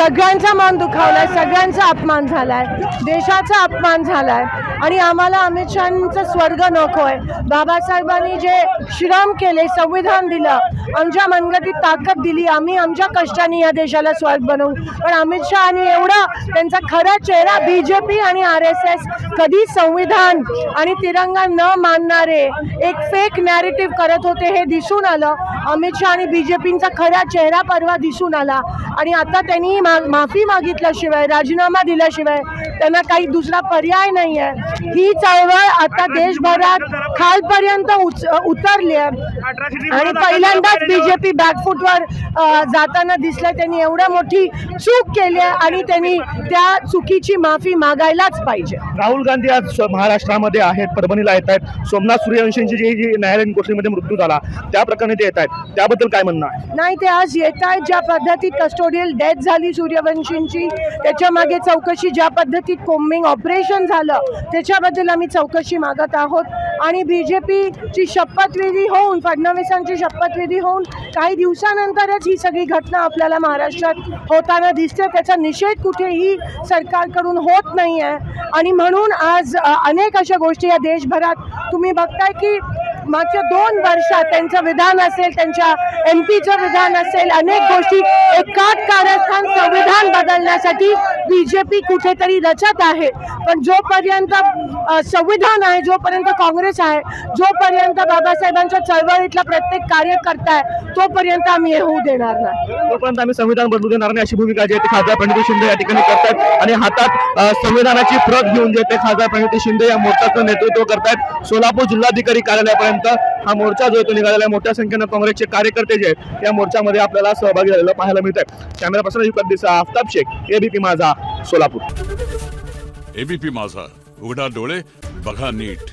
सगळ्यांचा मान दुखावलाय, सगळ्यांचा अपमान झालाय, देशाचा अपमान झालाय आणि आम्हाला अमित शहांचा स्वर्ग नकोय. बाबासाहेबांनी जे श्रम केले, संविधान दिलं, आमच्या मनगटीत ताकद दिली, आम्ही आमच्या कष्टाने या देशाला स्वर्ग बनवू. पण अमित शहानी एवढा त्यांचा खरा चेहरा बीजेपी आणि RSS कधी संविधान आणि तिरंगा न मानणारे एक फेक नॅरेटिव्ह करत होते हे दिसून आलं. अमित शहा आणि बीजेपीचा खरा चेहरा परवा दिसून आला आणि आता त्यांनी माफी मागितल्याशिवाय, राजीनामा दिल्याशिवाय त्यांना काही दुसरा पर्याय नाही आहे. ही चळवळ आता देशभरात खालपर्यंत उतरली आहे आणि पहिल्यांदाच बीजेपी बॅकफूटवर जाताना दिसलं. त्यांनी एवढ्या मोठी चूक केली आहे आणि त्यांनी त्या चुकीची माफी मागायलाच पाहिजे. राहुल गांधी आज महाराष्ट्रामध्ये आहेत, परभणीला येत आहेत. सोमनाथ सूर्यवंशींची जी न्यायालयीन गोष्टीमध्ये मृत्यू झाला त्या प्रकरणी ते येत आहेत, त्याबद्दल काय म्हणणं आहे? नाही, ते आज येत आहेत. ज्या पद्धतीत कस्टोडियल डेथ झाली सूर्यवंशींची, त्याच्या मागे चौकशी, ज्या पद्धतीत कोम्बिंग ऑपरेशन झालं त्याच्याबद्दल आम्ही चौकशी मागत आहोत. आणि बीजेपीची शपथविधी होऊन, फडणवीसांची शपथविधी होऊन काही दिवसानंतरच ही सगळी घटना आपल्याला महाराष्ट्रात होताना दिसते. त्याचा निषेध कुठेही सरकारकडून होत नाही आहे आणि म्हणून आज अनेक अशा गोष्टी या देशभरात तुम्ही बघताय की मागच्या 2 वर्षात त्यांचं विधान असेल, त्यांच्या MPचं विधान असेल, अनेक गोष्टी एकाच कारस्थान संविधान बदलण्यासाठी बीजेपी कुठेतरी रचत आहे. पण जोपर्यंत संविधान आहे, जोपर्यंत काँग्रेस आहे, जोपर्यंत बाबासाहेबांच्या चळवळीतला प्रत्येक कार्यकर्ता आहे, तोपर्यंत आम्ही हे होऊ देणार नाही. तोपर्यंत आम्ही संविधान बदलू देणार नाही अशी भूमिका जी आहे ती खासदार प्रणिती शिंदे या ठिकाणी करतात आणि हातात संविधानाची प्रत घेऊन जे ते खासदार प्रणिती शिंदे या मोर्चाचं नेतृत्व करतात. सोलापूर जिल्हाधिकारी कार्यालयापर्यंत हा मोर्चा जो तो निघालेला आहे. मोठ्या संख्येनं काँग्रेसचे कार्यकर्ते जे आहेत या मोर्चामध्ये आपल्याला सहभागी झालेलं पाहायला मिळत आहे. कॅमेरा पर्सन युगत दिसा, आफताब शेख, ABP माझा, सोलापूर. ABP माझा, उघडा डोळे बघा नीट.